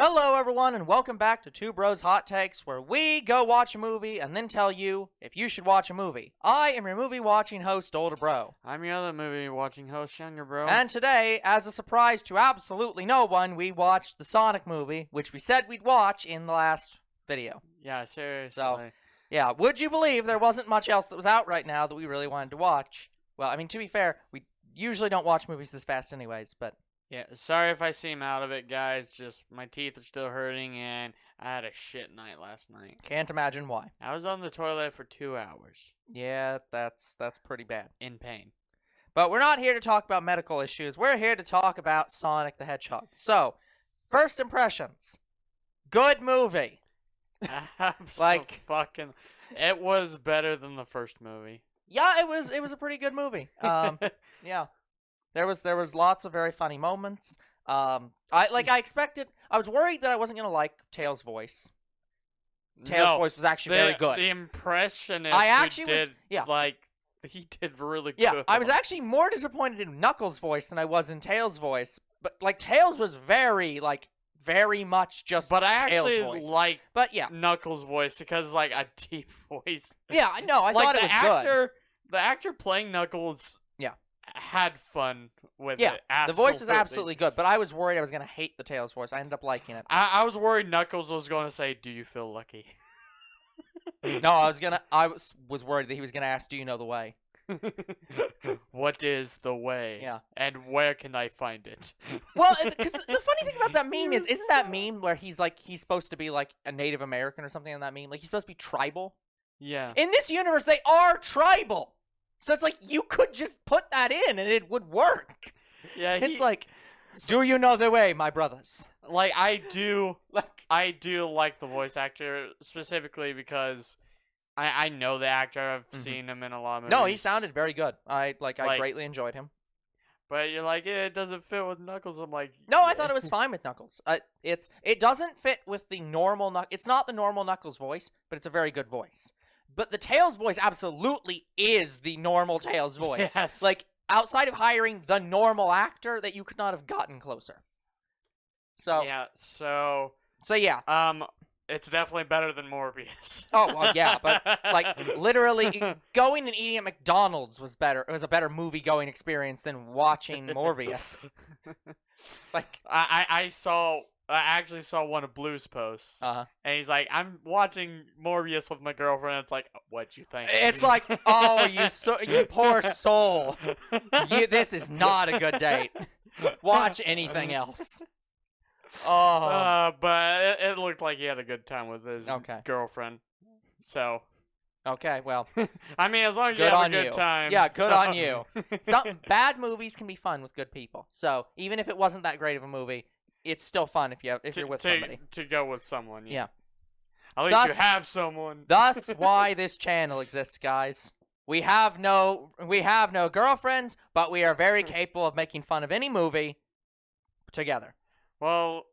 Hello, everyone, and welcome back to Two Bros Hot Takes, where we go watch a movie and then tell you if you should watch a movie. I am your movie watching host, Older Bro. I'm your other movie watching host, Younger Bro. And today, as a surprise to absolutely no one, we watched the Sonic movie, which we said we'd watch in the last video. Yeah, seriously. So, yeah, would you believe there wasn't much else that was out right now that we really wanted to watch? Well, I mean, to be fair, we usually don't watch movies this fast anyways, but... Yeah, sorry if I seem out of it, guys. Just my teeth are still hurting, and I had a shit night last night. Can't imagine why. I was on the toilet for 2 hours. Yeah, that's pretty bad. In pain. But we're not here to talk about medical issues. We're here to talk about Sonic the Hedgehog. So, first impressions. Good movie. Fucking... It was better than the first movie. Yeah, it was a pretty good movie. Yeah. There was lots of very funny moments. I expected. I was worried that I wasn't gonna like Tails' voice. Tails' voice was actually very good. The impressionist he did really good. Yeah, I was actually more disappointed in Knuckles' voice than I was in Tails' voice. But Tails was very much just. But I Tails' actually voice. like yeah, Knuckles' voice because it's like a deep voice. Yeah, I know. I thought it was good. The actor playing Knuckles. Yeah. Had fun with it. Yeah, the voice is absolutely good, but I was worried I was going to hate the Tails voice. I ended up liking it. I was worried Knuckles was going to say, "Do you feel lucky?" No, I was worried that he was going to ask, "Do you know the way?" What is the way? Yeah. And where can I find it? Well, because the funny thing about that meme isn't that meme where he's supposed to be like a Native American or something in that meme? Like he's supposed to be tribal? Yeah. In this universe, they are tribal. So it's like, you could just put that in and it would work. Yeah, it's like, do you know the way, my brothers? Like, I do like the voice actor, specifically because I know the actor. I've seen him in a lot of movies. No, he sounded very good. I greatly enjoyed him. But you're like, it doesn't fit with Knuckles. I'm like... No, I thought it was fine with Knuckles. It doesn't fit with the normal... It's not the normal Knuckles voice, but it's a very good voice. But the Tails voice absolutely is the normal Tails voice. Yes. Like, outside of hiring the normal actor, that you could not have gotten closer. So... Yeah, so yeah. It's definitely better than Morbius. Oh, well, yeah, but, literally, going and eating at McDonald's was better. It was a better movie-going experience than watching Morbius. I actually saw one of Blue's posts, and he's like, "I'm watching Morbius with my girlfriend." It's like, what'd you think? It's like, oh, you poor soul. This is not a good date. Watch anything else. Oh, but it looked like he had a good time with his girlfriend. So, okay, well, I mean, as long as you have a good time, yeah, good on you. Some bad movies can be fun with good people. So even if it wasn't that great of a movie, it's still fun if you're with somebody. To go with someone, yeah. At least you have someone. Thus, why this channel exists, guys. We have no girlfriends, but we are very capable of making fun of any movie together. Well,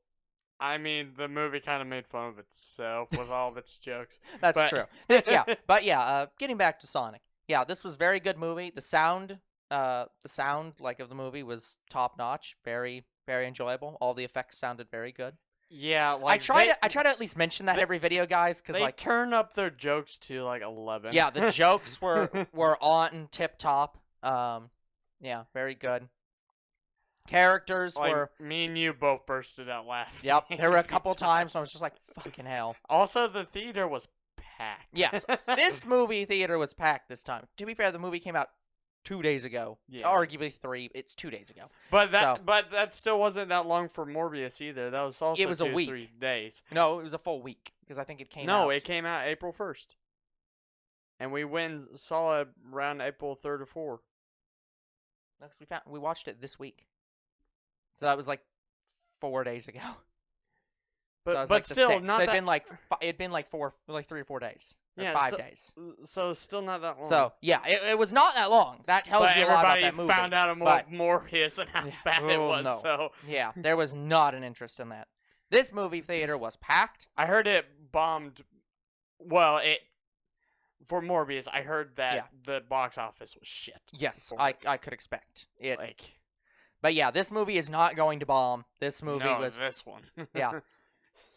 I mean, the movie kind of made fun of itself with all of its jokes. That's true. Getting back to Sonic. Yeah, this was a very good movie. The sound of the movie was top notch. Very, very enjoyable. All the effects sounded very good. Yeah, I try to at least mention that every video, guys, because they turn up their jokes to 11. Yeah, the jokes were on tip top. Yeah, very good. Characters were... Me and you both bursted out laughing. Yep, there were a couple times when I was just like, fucking hell. Also, the theater was packed. Yes, this movie theater was packed this time. To be fair, the movie came out 2 days ago. Yeah. Arguably 3. It's 2 days ago. But that still wasn't that long for Morbius either. That was also a week. 3 days. No, it was a full week because I think it came out. No, it came out April 1st. And we went and saw it around April 3rd or 4th. No, because we watched it this week. So that was 4 days ago. But still, not that. It'd been 3 or 4 days. Yeah, 5 days. So still not that long. So yeah, it was not that long. That tells you a lot about that movie. Everybody found out about Morbius and how bad it was. No. So yeah, there was not an interest in that. This movie theater was packed. I heard it bombed. Well, for Morbius, I heard that the box office was shit. Yes, I could expect it. But yeah, this movie is not going to bomb. This movie was this one. Yeah.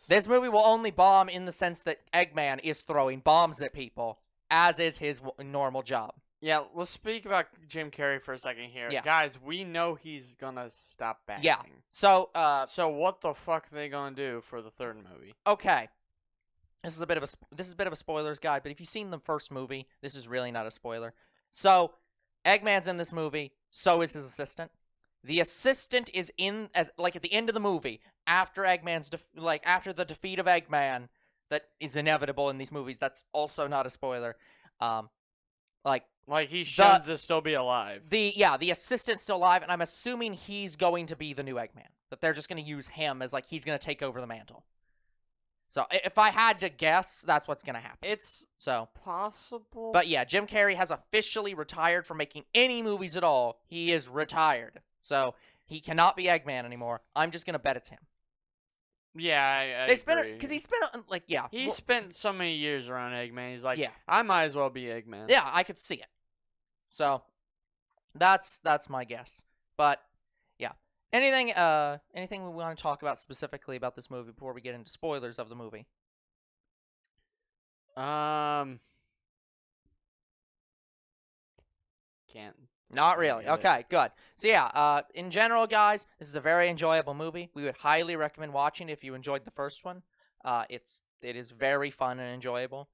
This movie will only bomb in the sense that Eggman is throwing bombs at people, as is his normal job. Yeah, let's speak about Jim Carrey for a second here. Yeah. Guys, we know he's gonna stop backing. Yeah. So, So what the fuck are they gonna do for the third movie? okay. This is a bit of a spoilers guide, but if you've seen the first movie, this is really not a spoiler. So, Eggman's in this movie, so is his assistant. The assistant is in as like at the end of the movie after Eggman's after the defeat of Eggman that is inevitable in these movies. That's also not a spoiler. Like he should to still be alive. The assistant's still alive, and I'm assuming he's going to be the new Eggman. That they're just going to use him as he's going to take over the mantle. So if I had to guess, that's what's going to happen. It's so possible. But yeah, Jim Carrey has officially retired from making any movies at all. He is retired. So he cannot be Eggman anymore. I'm just going to bet it's him. Yeah, I they spent agree. because he spent He spent so many years around Eggman. He's like, yeah, I might as well be Eggman. Yeah, I could see it. So that's my guess. But yeah, anything we want to talk about specifically about this movie before we get into spoilers of the movie? Can't. Not really. Okay, good. So yeah, in general, guys, this is a very enjoyable movie. We would highly recommend watching it if you enjoyed the first one. It is very fun and enjoyable.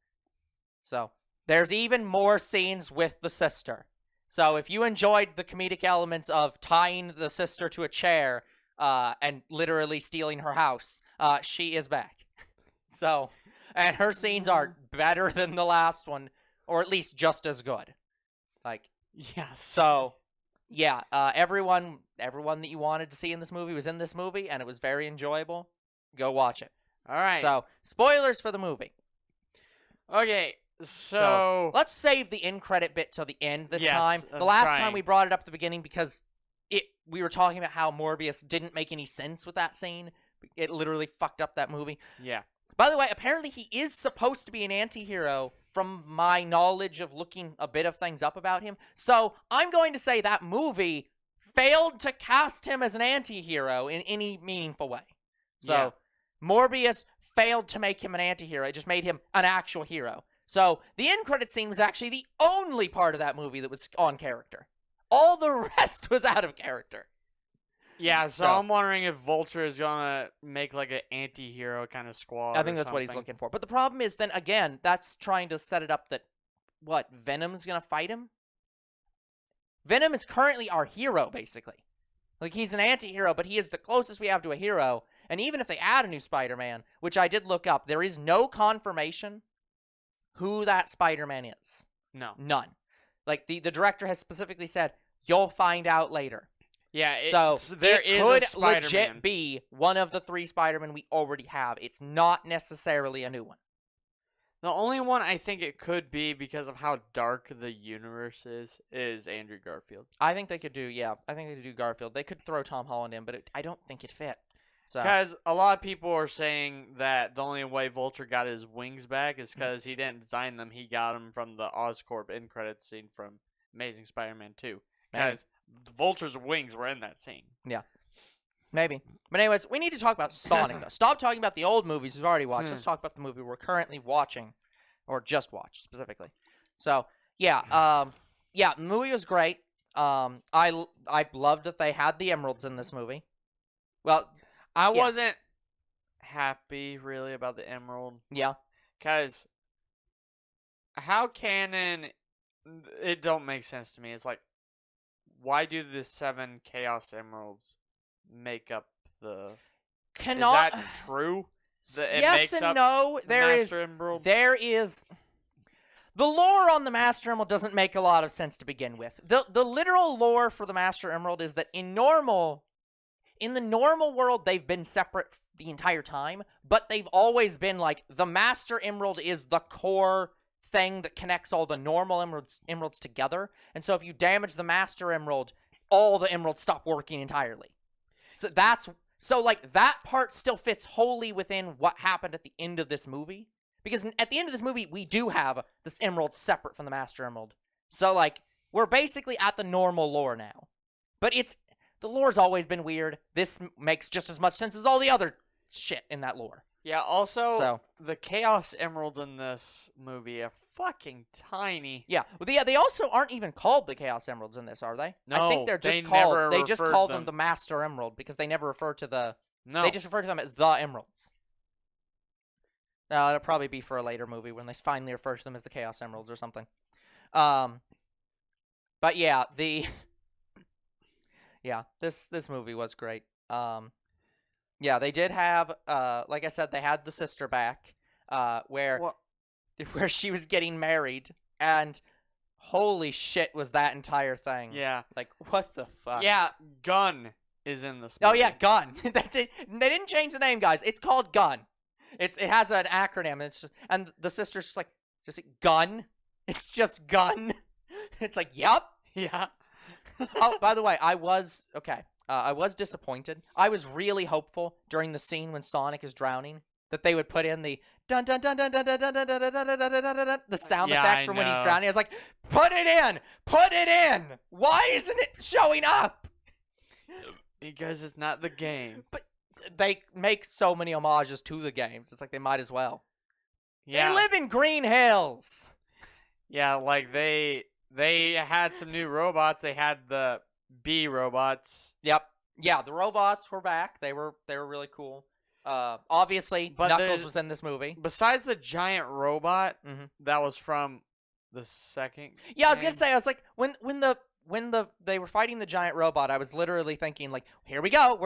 So there's even more scenes with the sister. So if you enjoyed the comedic elements of tying the sister to a chair and literally stealing her house, she is back. So, and her scenes are better than the last one, or at least just as good. Yes. So, yeah, everyone that you wanted to see in this movie was in this movie, and it was very enjoyable. Go watch it. All right. So, spoilers for the movie. Okay, so let's save the end credit bit till the end this Yes, time. I'm The last trying. time we brought it up at the beginning because we were talking about how Morbius didn't make any sense with that scene. It literally fucked up that movie. Yeah. By the way, apparently he is supposed to be an anti-hero from my knowledge of looking a bit of things up about him. So I'm going to say that movie failed to cast him as an anti-hero in any meaningful way. So Yeah. Morbius failed to make him an anti-hero. It just made him an actual hero. So the end credit scene was actually the only part of that movie that was on character. All the rest was out of character. Yeah, so I'm wondering if Vulture is gonna make an anti-hero kind of squad. I think that's what he's looking for. But the problem is then, again, that's trying to set it up that, Venom's gonna fight him? Venom is currently our hero, basically. He's an anti-hero, but he is the closest we have to a hero. And even if they add a new Spider-Man, which I did look up, there is no confirmation who that Spider-Man is. No. None. The director has specifically said, you'll find out later. Yeah, there is could legit be one of the 3 Spider-Men we already have. It's not necessarily a new one. The only one I think it could be because of how dark the universe is Andrew Garfield. I think they could do Garfield. They could throw Tom Holland in, but I don't think it'd fit. Because a lot of people are saying that the only way Vulture got his wings back is because he didn't design them. He got them from the Oscorp end credits scene from Amazing Spider-Man 2. Because Vulture's wings were in that scene. Yeah. Maybe. But anyways, we need to talk about Sonic, though. Stop talking about the old movies we've already watched. Let's talk about the movie we're currently watching. Or just watched, specifically. So, yeah. The movie was great. I loved that they had the emeralds in this movie. Well, I wasn't happy, really, about the emerald. Yeah. Because how canon... It don't make sense to me. It's why do the 7 Chaos Emeralds make up the... Is that true? Yes and no. There is the lore on the Master Emerald doesn't make a lot of sense to begin with. The literal lore for the Master Emerald is that in the normal world they've been separate the entire time, but they've always been the Master Emerald is the core thing that connects all the normal emeralds together. And so if you damage the Master Emerald, all the emeralds stop working entirely. So that part still fits wholly within what happened at the end of this movie. Because at the end of this movie, we do have this emerald separate from the Master Emerald. So, we're basically at the normal lore now. But the lore's always been weird. This makes just as much sense as all the other shit in that lore. Yeah, also, So the Chaos Emeralds in this movie are fucking tiny. yeah, well, they also aren't even called the Chaos Emeralds in this, are they? I think No, they're they just called. never They just referred call them. them the Master Emerald because they never refer to the. No. They just refer to them as the Emeralds. It'll probably be for a later movie when they finally refer to them as the Chaos Emeralds or something. But yeah, this movie was great. Yeah, they did have, like I said, they had the sister back, where she was getting married, and holy shit was that entire thing. Yeah. Like, what the fuck? Yeah, Gun is in this movie. Oh yeah, Gun. That's it. They didn't change the name, guys. It's called Gun. It has an acronym, and the sister's just like, is it Gun? It's just Gun. It's like, yep. Yeah. Oh, by the way, I was disappointed. I was really hopeful during the scene when Sonic is drowning that they would put in the dun dun dun dun dun dun dun dun dun dun dun dun dun dun the sound effect from when he's drowning. I was like, put it in. Why isn't it showing up? Because it's not the game. But they make so many homages to the games. It's like they might as well. Yeah. They live in Green Hills. Yeah, like they had some new robots. They had the bee robots. Yep. Yeah, the robots were back. They were really cool. Obviously, But Knuckles was in this movie. Besides the giant robot Mhm. that was from the second. Yeah, I was gonna game. say, I was like, when they were fighting the giant robot, I was literally thinking, like, here we go.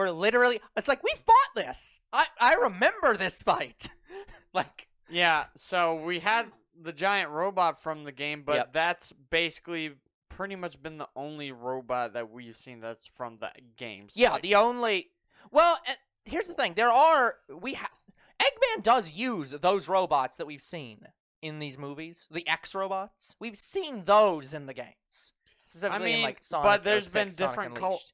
It's like, we fought this. I remember this fight. Like, Yeah, so we had the giant robot from the game, but Yep. that's basically pretty much been the only robot that we've seen that's from the games. yeah, Like, the only. Well, here's the thing. Eggman does use those robots that we've seen in these movies, the X robots. We've seen those in the games, specifically in like Sonic. but there's 06, been Sonic different Unleashed.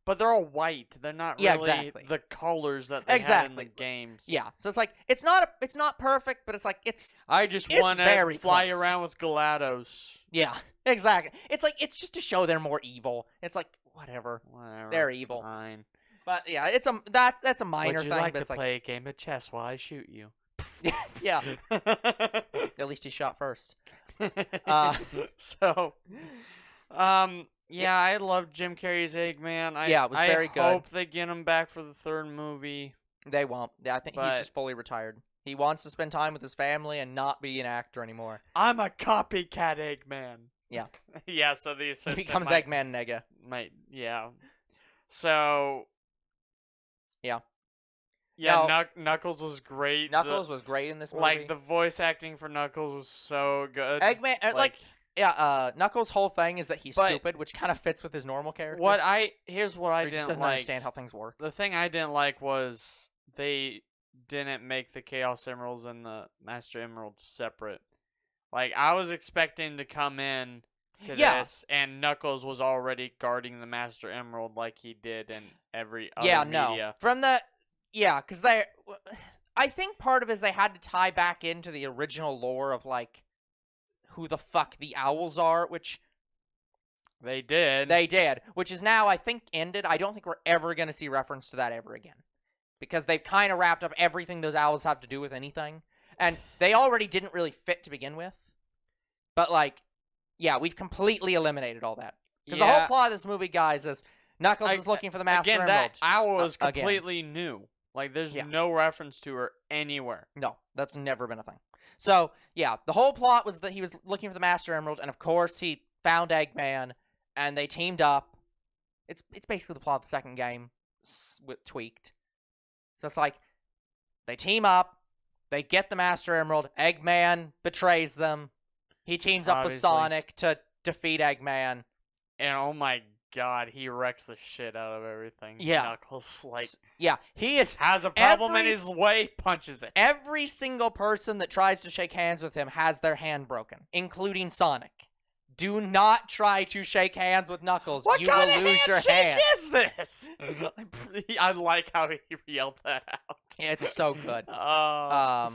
but they're all white. They're not Yeah, really exactly. the colors that they had in Exactly. the games. Yeah, so it's like it's not perfect, but it's like it's I just It's want to very fly close. around with GLaDOS. yeah, exactly. It's like it's just to show they're more evil. It's like whatever, Whatever. they're evil. Fine. But yeah, that's a minor Would you thing. like But to it's like play a game of chess while I shoot you? yeah, at least he shot first. Uh, So, yeah, I love Jim Carrey's Eggman. Yeah, it was very good. I hope they get him back for the third movie. They won't. I think he's But- just fully retired. He wants to spend time with his family and not be an actor anymore. I'm a copycat Eggman. Yeah. Yeah, so the He assistant becomes might, Eggman Nega. yeah. So. Yeah. Yeah, No. Knuckles was great. Knuckles was great in this movie. Like, the voice acting for Knuckles was so good. Eggman, Knuckles' whole thing is that he's But- stupid, which kind of fits with his normal character. Here's what I He just didn't doesn't like. understand how things work. The thing I didn't like was they didn't make the Chaos Emeralds and the Master Emeralds separate. Like, I was expecting to come in to Yeah. this, and Knuckles was already guarding the Master Emerald like he did in every other Yeah, media. no. Because I think part of it is they had to tie back into the original lore of, like, who the fuck the owls are, which They did. they did, which is now, I think, ended. I don't think we're ever going to see reference to that ever again. Because they've kind of wrapped up everything those owls have to do with anything. And they already didn't really fit to begin with. But, like, yeah, we've completely eliminated all that. Because the whole plot of this movie, guys, is Knuckles is looking for the Master Again, Emerald. that owl was again. completely new. Like, there's Yeah. no reference to her anywhere. No, that's never been a thing. So, yeah, the whole plot was that he was looking for the Master Emerald, and of course he found Eggman, and they teamed up. It's basically the plot of the second game, with tweaked. So it's like, they team up, they get the Master Emerald, Eggman betrays them, he teams up with Obviously. Sonic to defeat Eggman. And oh my god, he wrecks the shit out of everything. Yeah. Knuckles, like, Yeah, he is... has a problem in every his way, punches it. Every single person that tries to shake hands with him has their hand broken, including Sonic. Do not try to shake hands with Knuckles. What You kind will of lose your handshake hand. is this? I like how he yelled that out. It's so good. Oh.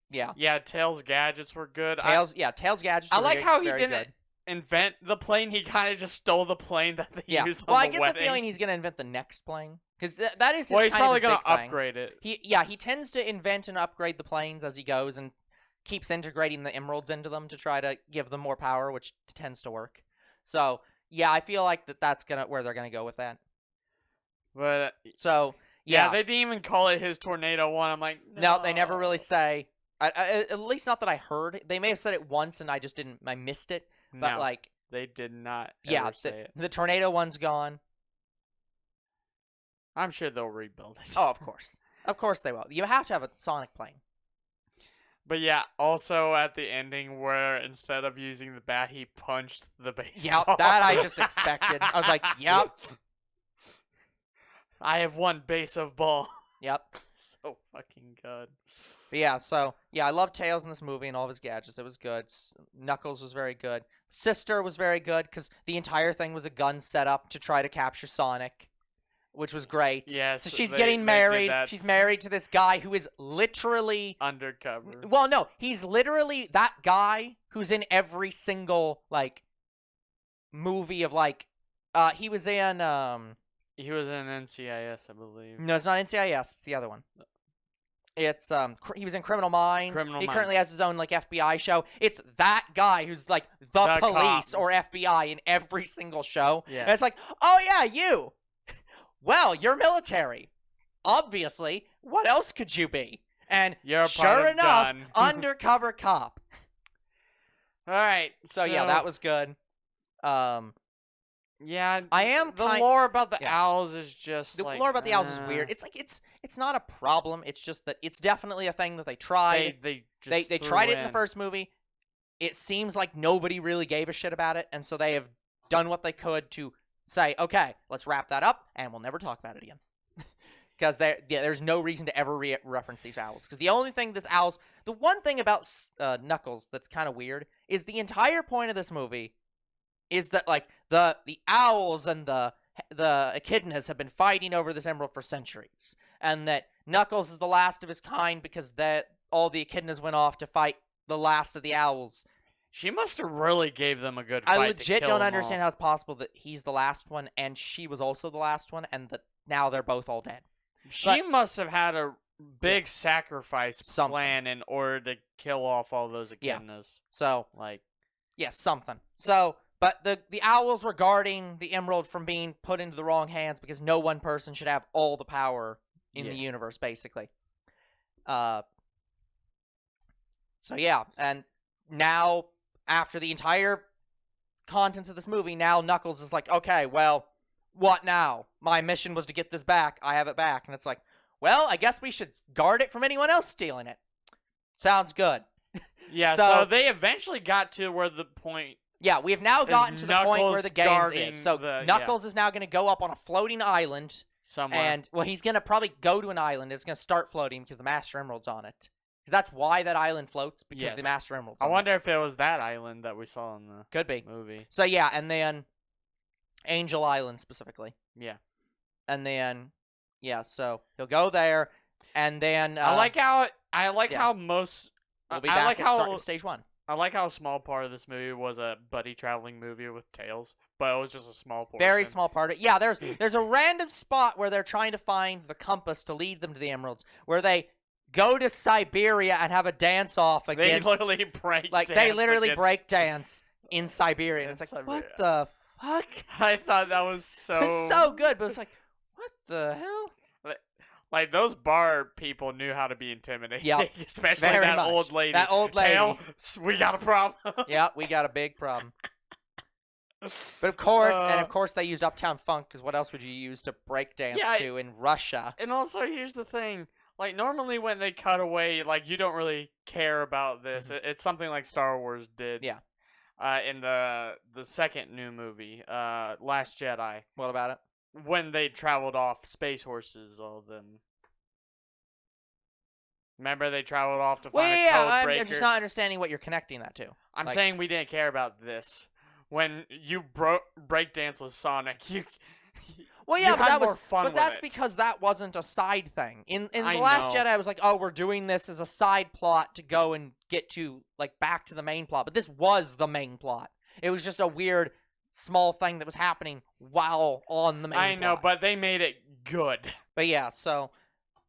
Yeah. Yeah, Tails' gadgets were good. Tails gadgets. I were like how he very didn't good. invent the plane. He kind of just stole the plane that they Yeah. used Well, on I the get wedding. the feeling he's gonna invent the next plane. because that is his Well, he's kind of probably his gonna big thing. upgrade it. He tends to invent and upgrade the planes as he goes, and keeps integrating the emeralds into them to try to give them more power, which tends to work. So yeah, I feel like that's where they're gonna go with that. But So yeah, they didn't even call it his tornado one. I'm like, no, they never really say. At least not that I heard. They may have said it once, and I missed it. But No, like, they did not yeah, ever say it. the tornado one's gone. I'm sure they'll rebuild it. Oh, of course they will. You have to have a Sonic plane. But yeah, also at the ending where instead of using the bat, he punched the baseball. Yep, that I just expected. I was like, yep. I have one base of ball. Yep. So fucking good. But yeah, so I love Tails in this movie and all of his gadgets. It was good. Knuckles was very good. Sister was very good because the entire thing was a gun set up to try to capture Sonic, which was great. Yes. So she's getting married. That She's married to this guy who is literally undercover. Well, no, he's literally that guy who's in every single like movie of like he was in He was in NCIS, I believe. No, it's not NCIS. It's the other one. It's he was in Criminal Minds. He currently has his own like FBI show. It's that guy who's like the police cop. or FBI in every single show. Yeah. And it's like, oh yeah, you. Well, you're military. Obviously, what else could you be? And You're sure enough, gun. undercover cop. All right. So yeah, that was good. Yeah, I am the lore about the yeah. owls is just the like, lore about the owls is weird. It's like it's not a problem. It's just that it's definitely a thing that they tried. They tried it in the first movie. It seems like nobody really gave a shit about it, and so they have done what they could to say, okay, let's wrap that up, and we'll never talk about it again. Because there's no reason to ever reference these owls. Because the only thing the one thing about Knuckles that's kind of weird is the entire point of this movie is that like the owls and the echidnas have been fighting over this emerald for centuries, and that Knuckles is the last of his kind because all the echidnas went off to fight the last of the owls. She must have really gave them a good fight. I legit to kill don't them understand all. how it's possible that he's the last one and she was also the last one, and that now they're both all dead. She must have had a big sacrifice Something. plan in order to kill off all those echidnas. Yeah. So like, yeah, something. So, but the owls were guarding the emerald from being put into the wrong hands because no one person should have all the power in the universe, basically. So yeah, and now after the entire contents of this movie, now Knuckles is like, okay, well, what now? My mission was to get this back. I have it back. And it's like, well, I guess we should guard it from anyone else stealing it. Sounds good. yeah, so they eventually got to where the point... Yeah, we have now gotten to the point where the game is. So Knuckles is now going to go up on a floating island. Somewhere. And, well, he's going to probably go to an island. It's going to start floating because the Master Emerald's on it. Because that's why that island floats, because the Master Emerald's on it. I wonder if it was that island that we saw in the Could be. movie. So, yeah, and then Angel Island, specifically. Yeah. And then, yeah, so he'll go there, and then... I like how most... We'll be back at stage one. I like how a small part of this movie was a buddy traveling movie with Tails, but it was just a small portion. Very small part of it. Yeah, there's a random spot where they're trying to find the compass to lead them to the emeralds, where they go to Siberia and have a dance-off against... They literally break like, dance they literally against... break dance in Siberia. And it's like, what the fuck? I thought that was so... It's so good, but it's like, what the hell? Like, those bar people knew how to be intimidating. Yep. Especially Very that much. old lady. That old lady. Tail, we got a problem. Yeah, we got a big problem. But of course they used Uptown Funk, because what else would you use to break dance to in Russia? And also, here's the thing. Like, normally when they cut away, like, you don't really care about this. It's something like Star Wars did. Yeah. In the second new movie, Last Jedi. What about it? When they traveled off space horses, all of them. Remember they traveled off to find a code breaker? I'm just not understanding what you're connecting that to. I'm saying we didn't care about this. When you breakdance with Sonic, you well, yeah, you but had more fun with that's it. because that wasn't a side thing. In The I Last know. Jedi, I was like, oh, we're doing this as a side plot to go and get to, like, back to the main plot. But this was the main plot. It was just a weird small thing that was happening while on the main I know, plot. but they made it good. But yeah, so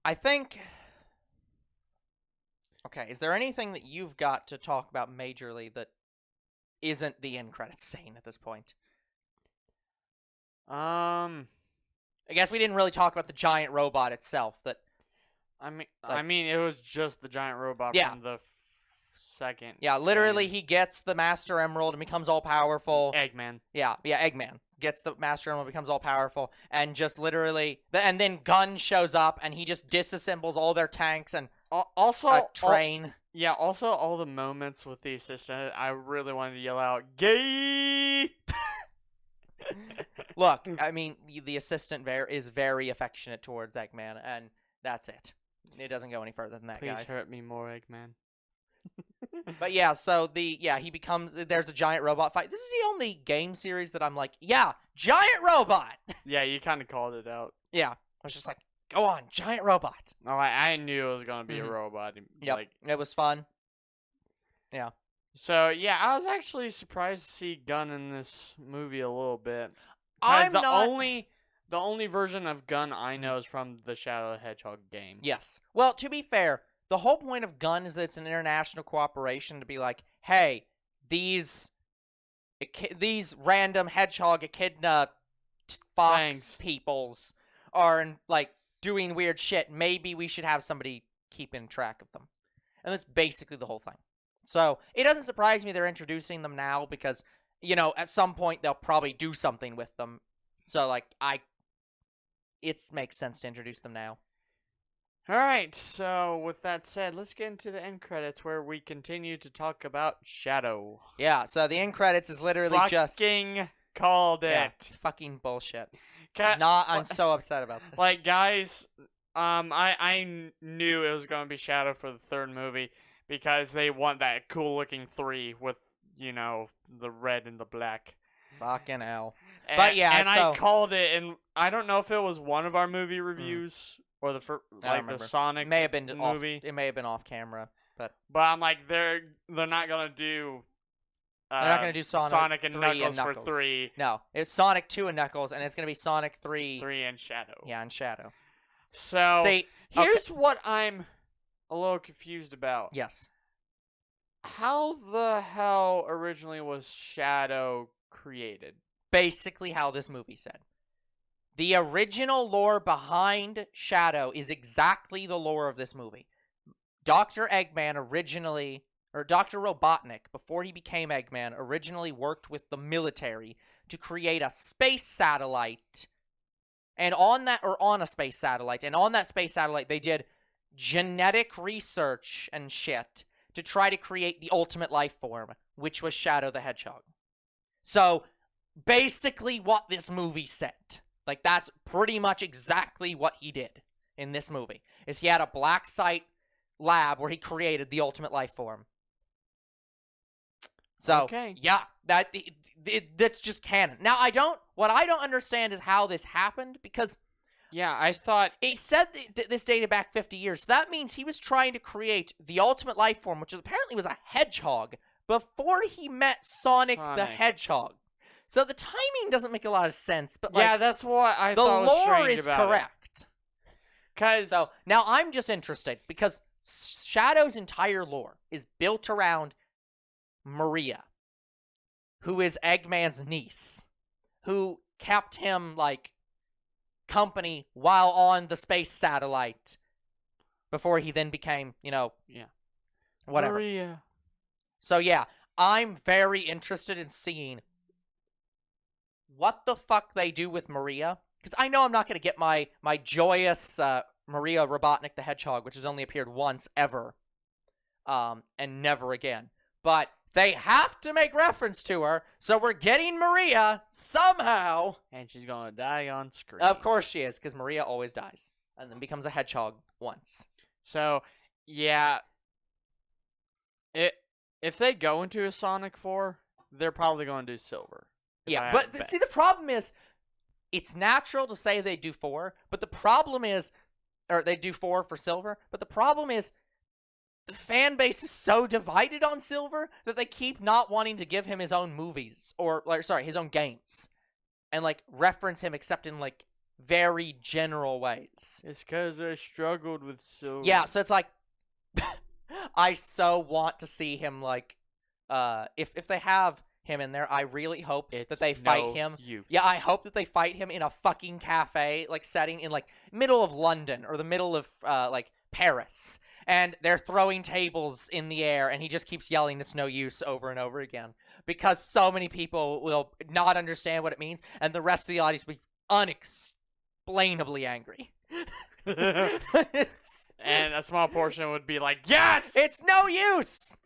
I think. Okay, is there anything that you've got to talk about majorly that isn't the end credits scene at this point? I guess we didn't really talk about the giant robot itself. I mean, it was just the giant robot Yeah. from the second. Yeah, literally, game. he gets the Master Emerald and becomes all powerful. Eggman. Yeah, Eggman gets the Master Emerald, becomes all powerful, and just literally, and then Gun shows up and he just disassembles all their tanks and Also, a train. also all the moments with the assistant, I really wanted to yell out, "Gay!" Look, I mean, the assistant is very affectionate towards Eggman, and that's it. It doesn't go any further than that, Please guys. hurt me more, Eggman. But yeah, so he becomes, there's a giant robot fight. This is the only game series that I'm like, yeah, giant robot. Yeah, you kind of called it out. Yeah, I was just like, go on, giant robot. Oh, I knew it was gonna be a robot. Yep, Like, it was fun. Yeah. so yeah, I was actually surprised to see Gun in this movie a little bit. I'm the not. the only version of Gun I know is from the Shadow the Hedgehog game. Yes. Well, to be fair, the whole point of Gun is that it's an international cooperation to be like, hey, these random hedgehog echidna fox Thanks. peoples are like doing weird shit. Maybe we should have somebody keeping track of them. And that's basically the whole thing. So it doesn't surprise me they're introducing them now because, at some point they'll probably do something with them. So it makes sense to introduce them now. All right, so with that said, let's get into the end credits where we continue to talk about Shadow. Yeah, so the end credits is literally just fucking called it. Yeah, fucking bullshit. I'm so upset about this. Like, guys, I knew it was gonna be Shadow for the third movie because they want that cool looking 3 with the red and the black. Fucking hell. But yeah, and I called it, and I don't know if it was one of our movie reviews. Or the the Sonic may have been movie. It may have been off camera, but I'm like they're not gonna do. They're not gonna do Sonic and 3 Knuckles and for 3. No, it's Sonic 2 and Knuckles, and it's gonna be Sonic 3. 3 and Shadow. Yeah, and Shadow. So see, here's what I'm a little confused about. Yes. How the hell originally was Shadow created? Basically, how this movie said. The original lore behind Shadow is exactly the lore of this movie. Dr. Eggman originally, or Dr. Robotnik, before he became Eggman, originally worked with the military to create a space satellite. And on a space satellite. And on that space satellite, they did genetic research and shit to try to create the ultimate life form, which was Shadow the Hedgehog. So, basically what this movie said. Like, that's pretty much exactly what he did in this movie. Is he had a black site lab where he created the ultimate life form. So, okay. Yeah, that's just canon. Now, what I don't understand is how this happened, because yeah, I thought it said this dated back 50 years. So that means he was trying to create the ultimate life form, which apparently was a hedgehog, before he met Sonic the Hedgehog. So the timing doesn't make a lot of sense, but yeah, that's what I thought was strange about it. The lore is correct. So now I'm just interested because Shadow's entire lore is built around Maria, who is Eggman's niece, who kept him company while on the space satellite before he then became, whatever. Maria. So yeah, I'm very interested in seeing what the fuck they do with Maria, because I know I'm not going to get my joyous Maria Robotnik the Hedgehog, which has only appeared once ever, and never again. But they have to make reference to her, so we're getting Maria somehow. And she's going to die on screen. Of course she is, because Maria always dies, and then becomes a hedgehog once. So, yeah, if they go into a Sonic 4, they're probably going to do Silver. Yeah, but see, the problem is, it's natural to say they do 4, but the problem is, or they do 4 for Silver, but the problem is, the fan base is so divided on Silver that they keep not wanting to give him his own movies or his own games and like reference him except in like very general ways. It's because I struggled with Silver. Yeah, so it's like I so want to see him like if they have him in there, I really hope that they fight him. Use. Yeah, I hope that they fight him in a fucking cafe like setting in like middle of London or the middle of like Paris. And they're throwing tables in the air, and he just keeps yelling, "It's no use," over and over again. Because so many people will not understand what it means, and the rest of the audience will be unexplainably angry. And a small portion would be like, "Yes! It's no use!"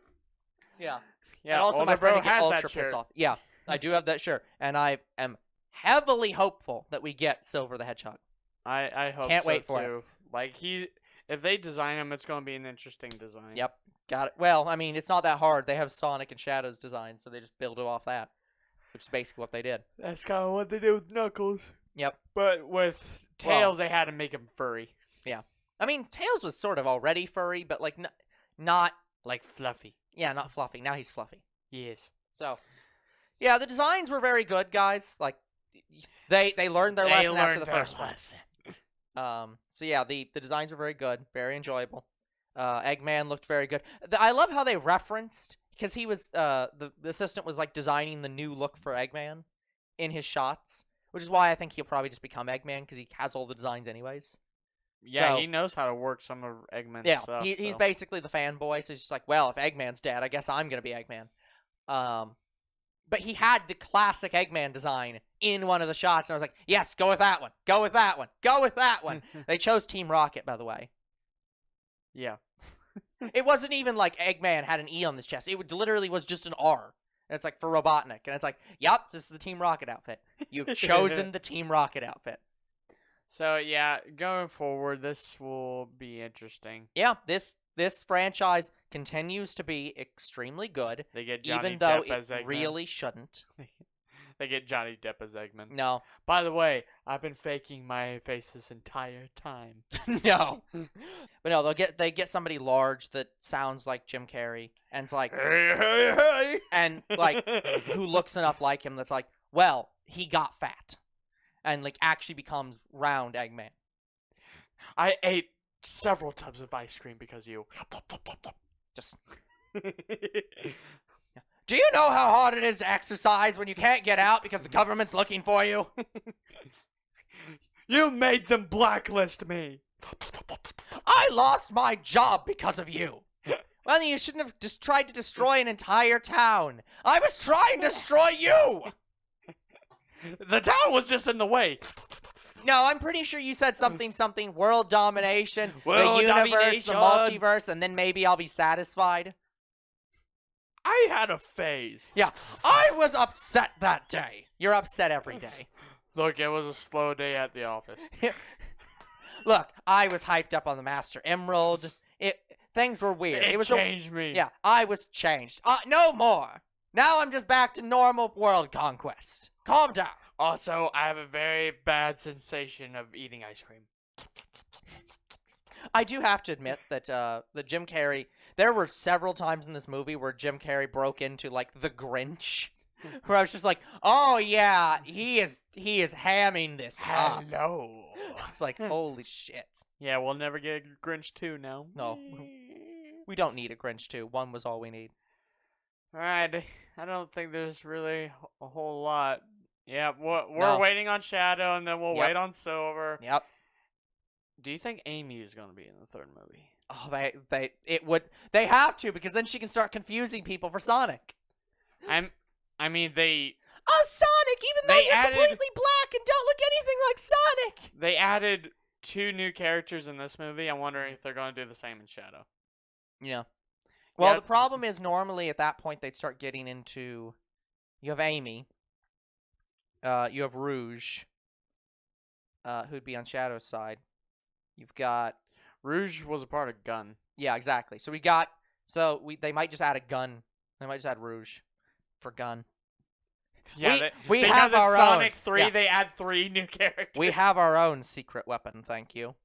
Yeah. Yeah, And also, older my friend bro would get has ultra that pissed shirt. off. Yeah, I do have that shirt. And I am heavily hopeful that we get Silver the Hedgehog. I hope Can't so wait for too. Like, if they design him, it's going to be an interesting design. Yep. Got it. Well, I mean, it's not that hard. They have Sonic and Shadows design, so they just build it off that, which is basically what they did. That's kind of what they did with Knuckles. Yep. But with Tails, they had to make him furry. Yeah. I mean, Tails was sort of already furry, but like not Like fluffy. yeah, not fluffy. Now he's fluffy. Yes. So, yeah, the designs were very good, guys. Like they learned their lesson after the first one. So yeah, the designs were very good, very enjoyable. Eggman looked very good. I love how they referenced because he was the assistant was like designing the new look for Eggman in his shots, which is why I think he'll probably just become Eggman because he has all the designs anyways. Yeah, So- he knows how to work some of Eggman's Yeah, stuff. he's so. basically the fanboy, so he's just like, well, if Eggman's dead, I guess I'm gonna be Eggman. But he had the classic Eggman design in one of the shots, and I was like, yes, go with that one, go with that one, go with that one. They chose Team Rocket, by the way. Yeah. It wasn't even like Eggman had an E on his chest. It literally was just an R. And it's like for Robotnik. And it's like, yep, this is the Team Rocket outfit. You've chosen the Team Rocket outfit. So, yeah, going forward, this will be interesting. Yeah, this franchise continues to be extremely good, They get Johnny even though Depp as it Eggman. really shouldn't. They get Johnny Depp as Eggman. No. By the way, I've been faking my face this entire time. No. But no, they get somebody large that sounds like Jim Carrey and it's like Hey, hey, hey! and like who looks enough like him that's like, well, he got fat. And like actually becomes round Eggman. I ate several tubs of ice cream because of you. Just Do you know how hard it is to exercise when you can't get out because the government's looking for you? You made them blacklist me. I lost my job because of you. Well, you shouldn't have just tried to destroy an entire town. I was trying to destroy you. The town was just in the way. No, I'm pretty sure you said something world domination, World the universe, the domination. multiverse, and then maybe I'll be satisfied. I had a phase. Yeah, I was upset that day. You're upset every day. Look, it was a slow day at the office. Look, I was hyped up on the Master Emerald. Things were weird. It was changed me. Yeah, I was changed. No more. Now I'm just back to normal world conquest. Calm down. Also, I have a very bad sensation of eating ice cream. I do have to admit that the Jim Carrey. There were several times in this movie where Jim Carrey broke into like the Grinch, where I was just like, "Oh yeah, he is hamming this up." Hello. It's like, holy shit. Yeah, we'll never get a Grinch 2 now. No, we don't need a Grinch 2. One was all we need. Alright, I don't think there's really a whole lot. Yeah, we're No. waiting on Shadow, and then we'll Yep. wait on Silver. Yep. Do you think Amy is going to be in the third movie? Oh, they have to because then she can start confusing people for Sonic. I mean, they Oh, Sonic! Even though They you're added- completely black and don't look anything like Sonic. they added 2 new characters in this movie. I'm wondering if they're going to do the same in Shadow. Yeah. Well, Yeah. the problem is normally at that point they'd start getting into. You have Amy. You have Rouge. Who'd be on Shadow's side. You've got. Rouge was a part of Gun. Yeah, exactly. So they might just add a gun. They might just add Rouge for gun. Yeah, we because have it's our Sonic own. 3, Yeah. they add 3 new characters. We have our own secret weapon, thank you.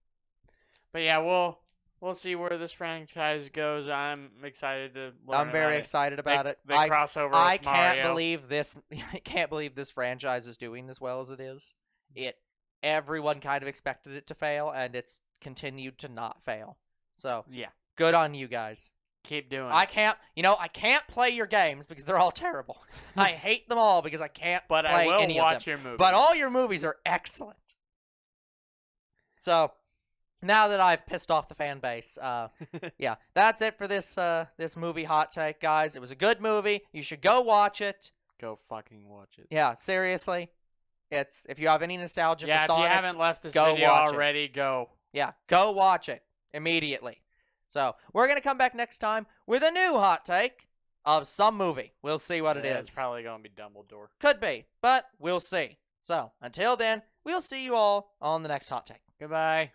But yeah, we'll we'll see where this franchise goes. I'm excited to learn I'm very about excited about it. it. They crossover I with can't Mario. believe this. I can't believe this franchise is doing as well as it is. Everyone kind of expected it to fail, and it's continued to not fail. So Yeah, good on you guys. keep doing I it. can't play your games because they're all terrible. I hate them all because I can't But play I will any watch of them. your movies. But all your movies are excellent. So now that I've pissed off the fan base, yeah, that's it for this movie hot take, guys. It was a good movie. You should go watch it. Go fucking watch it. Yeah, seriously. It's if you have any nostalgia Yeah, for if Sonic, you haven't left this go video watch it. already, go. Yeah, go watch it immediately. So we're gonna come back next time with a new hot take of some movie. We'll see what it Yeah, is. It's probably gonna be Dumbledore. Could be, but we'll see. So until then, we'll see you all on the next hot take. Goodbye.